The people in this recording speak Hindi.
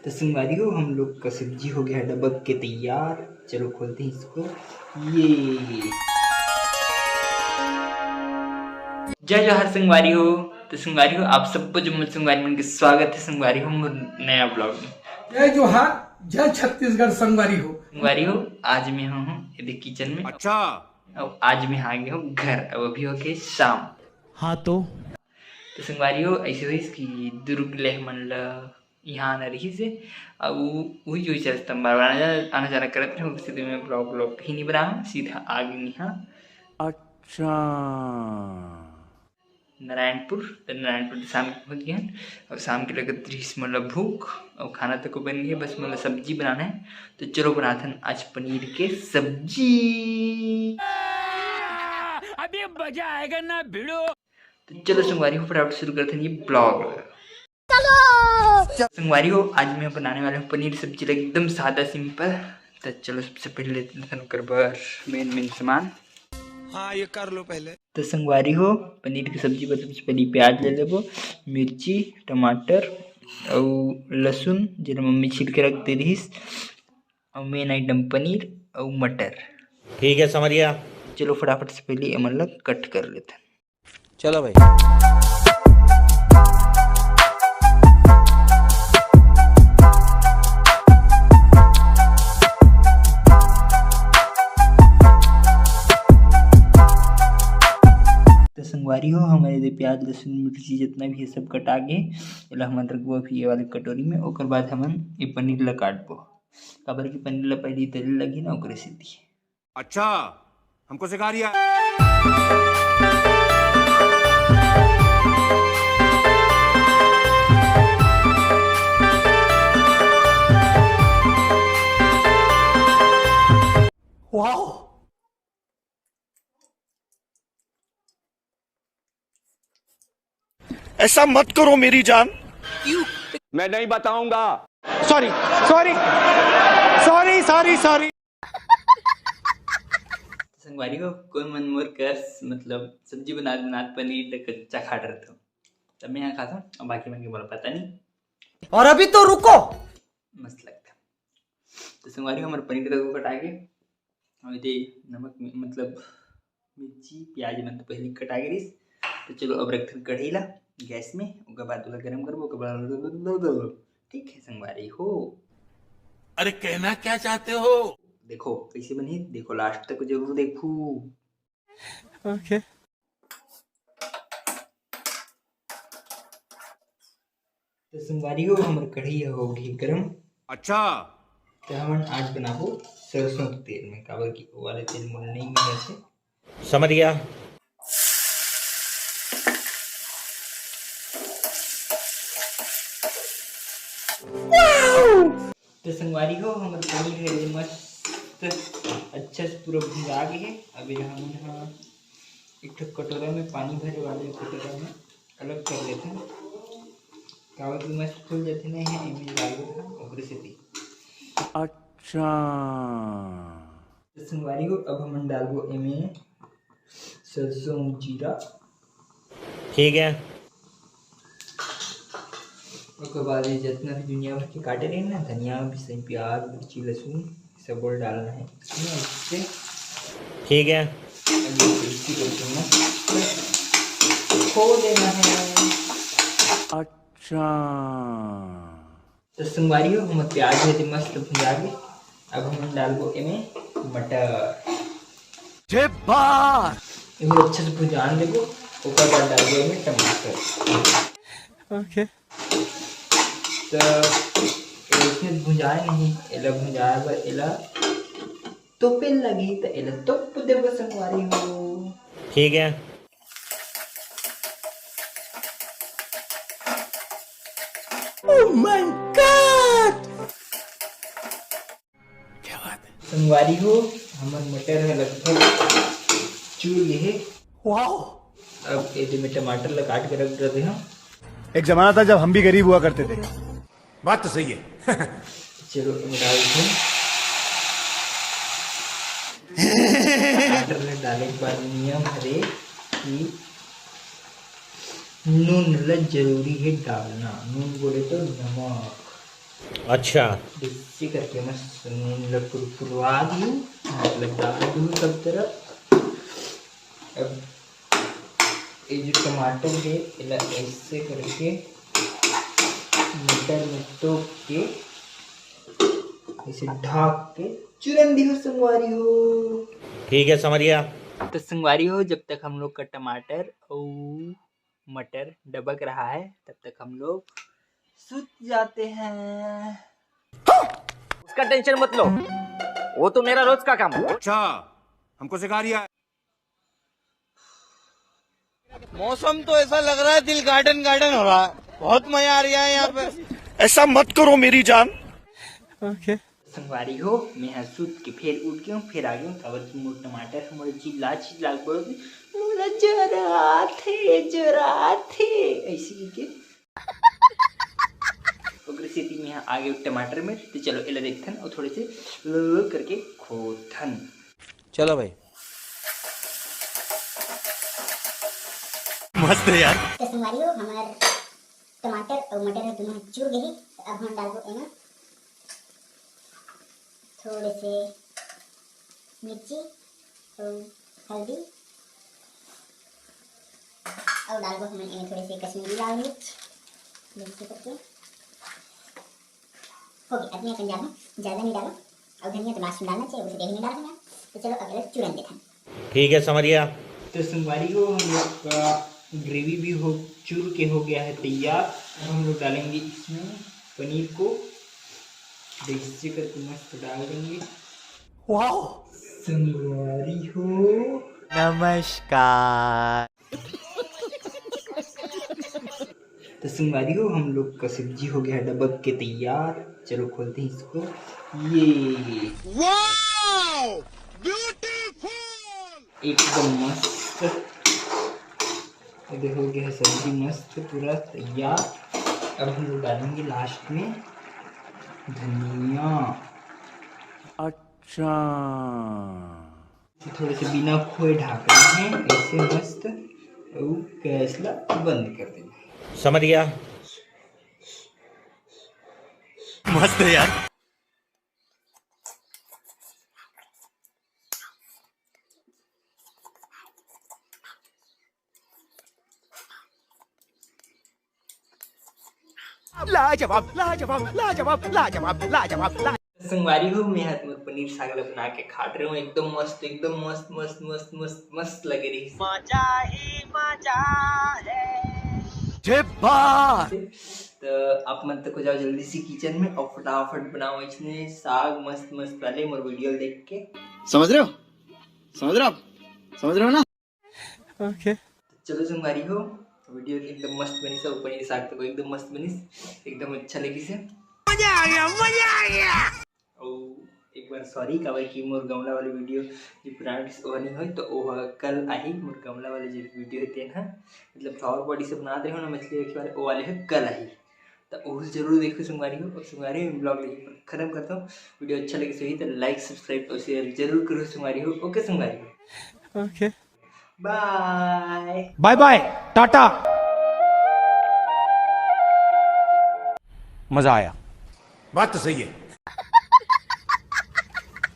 तो संगवारियों हम लोग का सब्जी हो गया डबक के तैयार। चलो खोलते हैं इसको। ये जय जोहार संगवारियों। तो संगवारियों आप सबको जो संगवारी मन के स्वागत है संगवारियों नया ब्लॉग में। जय जोहार, जय छत्तीसगढ़ संगवारी हो। संगवारियों आज मैं हूँ यदि किचन में। अच्छा। और आज मैं आ गया हूँ घर। अब अभी हो गए शाम। हाँ तो संगवारियों ऐसे हुई कि दुर्ग ले मन ला यहाँ आना रही से अब वही जो चलता आना जाना करत रहे स्थिति में ब्लॉग ही नहीं बना सीधा आ गई यहाँ। अच्छा नारायणपुर शाम को पहुँच गए और शाम के लगत रही मतलब भूख और खाना तक को बन गया बस मतलब सब्जी बनाना है। तो चलो बनाते हैं आज पनीर के सब्जी। अभी मजा आएगा ना भिड़ो। तो चलो संगवारी हो फटाफट शुरू करते हैं ये ब्लॉग। संगवारी हो आज मैं बनाने वाला हूँ पनीर सब्जी एकदम सादा सिंपल। तो चलो सबसे पहले लेते हैं मेन सामान। हाँ ये कर लो पहले। तो संगवारी हो पनीर की सब्जी पर सबसे पहले प्याज ले लेबो, मिर्ची, टमाटर और लहसुन जिन मम्मी छील के रख दे रही और मेन आइटम पनीर और मटर। ठीक है समरिया। चलो फटाफट से पहले मतलब कट कर लेते हैं। चलो भाई। तो संगवारी हो हमारे प्याज लहसुन मिर्ची जितना भी है सब कटा के एला हमन रखबो अभी ये वाले कटोरी में। ओकर बाद हमन ये पनीर ला काटबो काबर की पनीर ला पहले तेल लगी ना ओकरे से दी। अच्छा हमको सिखा रिया। वाओ, ऐसा मत करो मेरी जान। मैं नहीं बताऊंगा। Sorry sorry sorry sorry sorry. संगवारी को कोई मन मोर कस मतलब सब्जी बना पनीर कच्चा खा रहा था तब मैं यहाँ खाता हूँ और बाकी मन के बोला पता नहीं। और अभी तो रुको। मस्त लगता। तो संगवारी हमारे पनीर को कटा के और ये नमक मतलब मिर्ची प्याज मन तो पहले कटा के रही। तो चलो अब रखते हैं कढ़ी ला गैस में। उसके बाद ओला गरम करबो ओकर बाद ठीक है संगवारी हो। अरे कहना क्या चाहते हो? देखो कैसे बनी देखो लास्ट तक जरूर देखो। ओके। तो संगवारी हो हमारे कढ़ी हो गई गरम। अच्छा तो हम आज बनाबो सरसों के तेल में काबर की वो वाले तेल मन नहीं मिले थे। समझ गया। तो संगवारी हो हमारे पनीर है मस्त अच्छा से पूरा भुजा गए है। अभी हम यहाँ एक कटोरा में पानी भरे वाले कटोरा में अलग कर लेते हैं काबर की मस्त खुल जाते नहीं है इमेज डालो ओकरे से दी। अच्छा तो संगवारी हो अब हम डालबो इमें सरसों जीरा। ठीक है। उसके बाद ये जितना भी दुनिया भर के काटे रहे ना धनिया भी सही प्याज मिर्ची लहसुन सब और डालना है इसमें इससे। ठीक है। इसी करके खो देना है। अच्छा तो संगवारी हो हम प्याज है मस्त भुजा के अब हम डालबो इमें मटर। इमें अच्छे से भुजान देबो ऊपर बाद डालबो इमें टमाटर। ओके। तो इसमें भुजाए नहीं एला भुजाए बर एला तोपे लगी तो एला तोप देबो संगवारी हो। ठीक है। ओह माय गॉड, क्या बात है? संगवारी हो हमार मटर है लगभग चूर गए है। वाओ। अब ये में टमाटर लगा काट के रख देते हैं। एक जमाना था जब हम भी गरीब हुआ करते थे। बात तो सही है। चलो डालते हैं टमाटर डाले के बाद नियम है कि नून ला जरूरी है डालना। नून बोले तो नमक अच्छा। इसी करके मैं पुरवा दूँ, मतलब डाल दूँ सब तरफ। अब ये जो टमाटर है इला ऐसे करके मटर में टोक के इसे ढक के चूरन दी हो संगवारी हो। ठीक है समझ गया। तो संगवारी हो, जब तक हम लोग का टमाटर और मटर डबक रहा है तब तक हम लोग सूत जाते हैं। उसका टेंशन मत लो, वो तो मेरा रोज का काम है। अच्छा हमको सिखा रिया है। मौसम तो ऐसा लग रहा है दिल गार्डन गार्डन हो रहा है, बहुत मजा आ रहा है यहाँ पे। ऐसा मत करो मेरी जान। संगवारी हो, मैं यहाँ सूत के फिर उठ गया हूँ, फिर आ गया हूँ। काबर की मोर टमाटर हमारे चिल्ला बोलो मोला जरा थे ऐसे के सेती में यहाँ आ गए टमाटर में। तो चलो इला देखथन और थोड़े से करके खोथन। चलो भाई। मस्त है यार। तो संगवारी हो, हमार टमाटर और मटर दोनों चूर गए। तो अब हम डालबो एमा थोड़े से मिर्ची और हल्दी और डालबो हम एमा थोड़े से कश्मीरी लाल मिर्च मिक्स करके हो गया। आदमी अपन डालना ज़्यादा नहीं डालो, और धनिया तो लास्ट में डालना चाहिए, उसे देख नहीं डालना। तो चलो अगले चूरन देखा। ठीक है समझ गया। तो संगवारी हो, हम लोग का ग्रेवी भी हो चूर के हो गया है तैयार। अब हम लोग डालेंगे इसमें पनीर को, देसी करके मस्त डाल देंगे। वाह। संगवारी हो नमस्कार। तो संगवारी हो, हम लोग का सब्जी हो गया है डबक के तैयार। चलो खोलते हैं इसको। ये एकदम मस्त, ये हो गया है सब्जी मस्त पूरा तैयार। अब हम लोग डालेंगे लास्ट में धनिया। अच्छा थोड़े से बिना खोए ढाकना है ऐसे मस्त, और गैस ला बंद कर देना। समझ गया। मस्त है यार। लाजवाब लाजवाब लाजवाब लाजवाब लाजवाब। संगवारी हो, मैं हाथ में पनीर साग बना के खा रहे हूँ। एकदम मस्त मस्त मस्त मस्त मस्त लगे रही। मजा ही मजा है। तो आप मत को जाओ जल्दी से किचन में और फटाफट बनाओ इसमें साग मस्त मस्त वाले मोर वीडियो देख के। समझ रहे हो ना। ओके चलो संगवारी हो, वीडियो एकदम मस्त बनी सब, पनीर साग तो एकदम मस्त बनी, एकदम अच्छा लगी से। मजा आ गया। और एक बार सॉरी काबर की मोर गमला वाली वीडियो जो पुराना नहीं हो तो वो कल आई। मोर गमला वाले जो वीडियो थे ना, मतलब फ्लावर बॉडी से बना रहे हो ना मछली रखी वाले, वो वाले है कल आई। तो वो जरूर देखो संगवारी हो। और संगवारी में ब्लॉग लेके खत्म करता हूँ। वीडियो अच्छा लगे सही तो लाइक सब्सक्राइब और शेयर जरूर करो संगवारी हो। ओके संगवारी हो, okay bye bye bye tata. बात तो सही है।